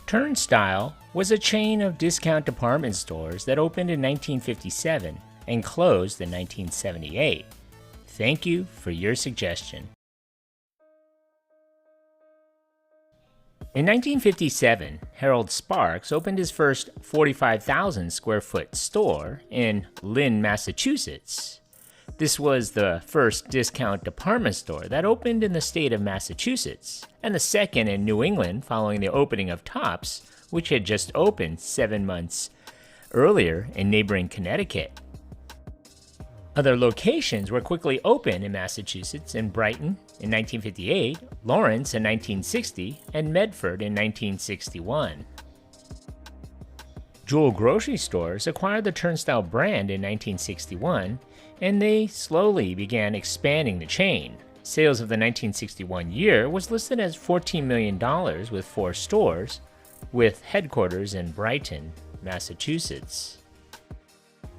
Turnstyle was a chain of discount department stores that opened in 1957 and closed in 1978. Thank you for your suggestion. In 1957, Harold Sparks opened his first 45,000 square foot store in Lynn, Massachusetts. This was the first discount department store that opened in the state of Massachusetts, and the second in New England following the opening of Tops, which had just opened 7 months earlier in neighboring Connecticut. Other locations were quickly opened in Massachusetts in Brighton in 1958, Lawrence in 1960, and Medford in 1961. Jewel grocery stores acquired the Turnstyle brand in 1961, and they slowly began expanding the chain. Sales of the 1961 year was listed as $14 million with 4 stores, with headquarters in Brighton, Massachusetts.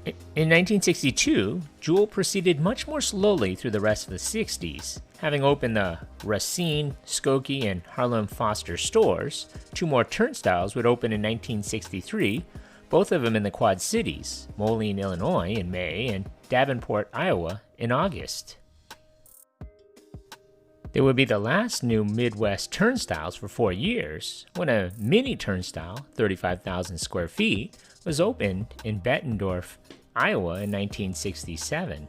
In 1962, Jewel proceeded much more slowly through the rest of the 60s, having opened the Racine, Skokie, and Harlem Foster stores. 2 more Turnstyles would open in 1963, both of them in the Quad Cities, Moline, Illinois in May, and Davenport, Iowa in August. They would be the last new Midwest Turnstyles for 4 years, when a mini Turnstyle, 35,000 square feet, was opened in Bettendorf, Iowa in 1967.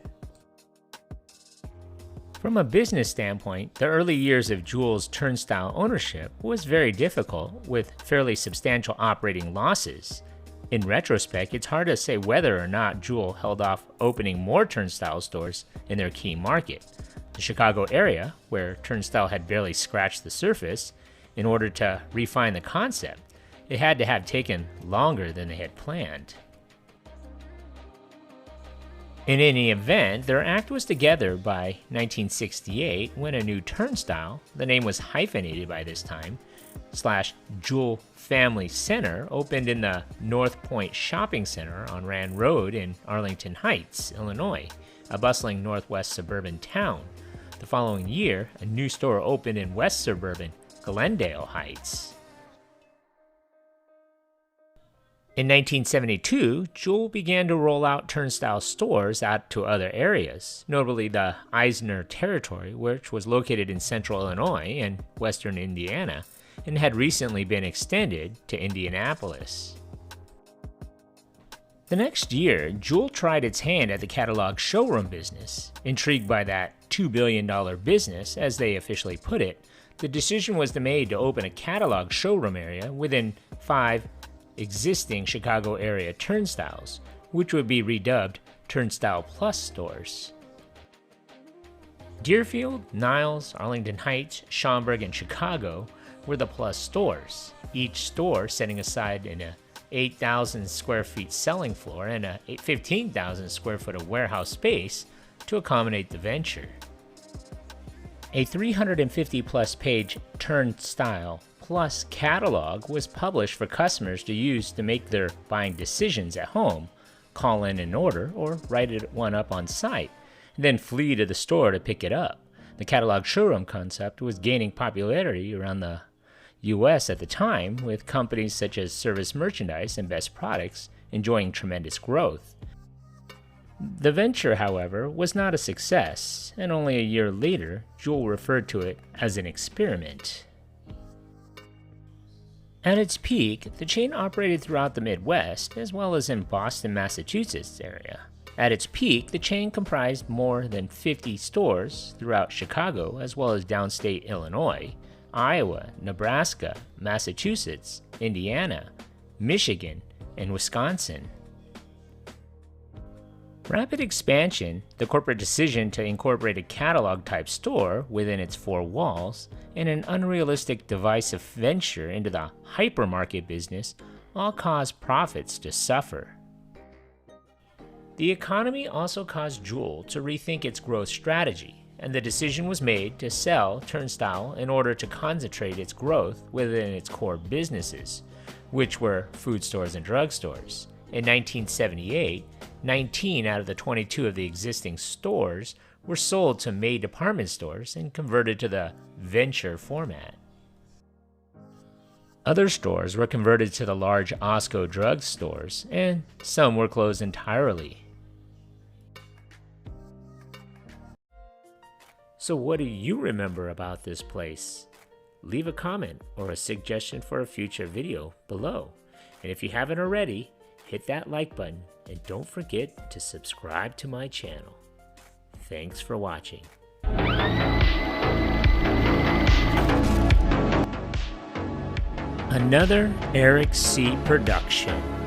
From a business standpoint, the early years of Jewel's Turnstyle ownership was very difficult, with fairly substantial operating losses. In retrospect, it's hard to say whether or not Jewel held off opening more Turnstyle stores in their key market, the Chicago area, where Turnstyle had barely scratched the surface. In order to refine the concept, it had to have taken longer than they had planned. In any event, their act was together by 1968 when a new Turnstyle, the name was hyphenated by this time, /Jewel Family Center, opened in the North Point Shopping Center on Rand Road in Arlington Heights, Illinois, a bustling northwest suburban town. The following year, a new store opened in west suburban Glendale Heights. In 1972, Jewel began to roll out Turnstyle stores out to other areas, notably the Eisner Territory, which was located in central Illinois and western Indiana, and had recently been extended to Indianapolis. The next year, Jewel tried its hand at the catalog showroom business. Intrigued by that $2 billion business, as they officially put it, the decision was made to open a catalog showroom area within 5 existing Chicago area Turnstyles, which would be redubbed Turnstyle Plus stores. Deerfield, Niles, Arlington Heights, Schaumburg, and Chicago were the Plus stores, each store setting aside an 8,000 square feet selling floor and a 15,000 square foot of warehouse space to accommodate the venture. A 350 plus page Turnstyle Plus catalog was published for customers to use to make their buying decisions at home, call in an order, or write one up on site, and then flee to the store to pick it up. The catalog showroom concept was gaining popularity around the U.S. at the time, with companies such as Service Merchandise and Best Products enjoying tremendous growth. The venture, however, was not a success, and only a year later, Jewel referred to it as an experiment. At its peak, the chain operated throughout the Midwest, as well as in Boston, Massachusetts area. At its peak, the chain comprised more than 50 stores throughout Chicago, as well as downstate Illinois, Iowa, Nebraska, Massachusetts, Indiana, Michigan, and Wisconsin. Rapid expansion, the corporate decision to incorporate a catalog-type store within its 4 walls, and an unrealistic divisive venture into the hypermarket business all caused profits to suffer. The economy also caused Jewel to rethink its growth strategy, and the decision was made to sell Turnstyle in order to concentrate its growth within its core businesses, which were food stores and drugstores. In 1978, 19 out of the 22 of the existing stores were sold to May department stores and converted to the venture format. Other stores were converted to the large Osco drug stores, and some were closed entirely. So what do you remember about this place? Leave a comment or a suggestion for a future video below. And if you haven't already, hit that like button and don't forget to subscribe to my channel. Thanks for watching. Another Eric C. production.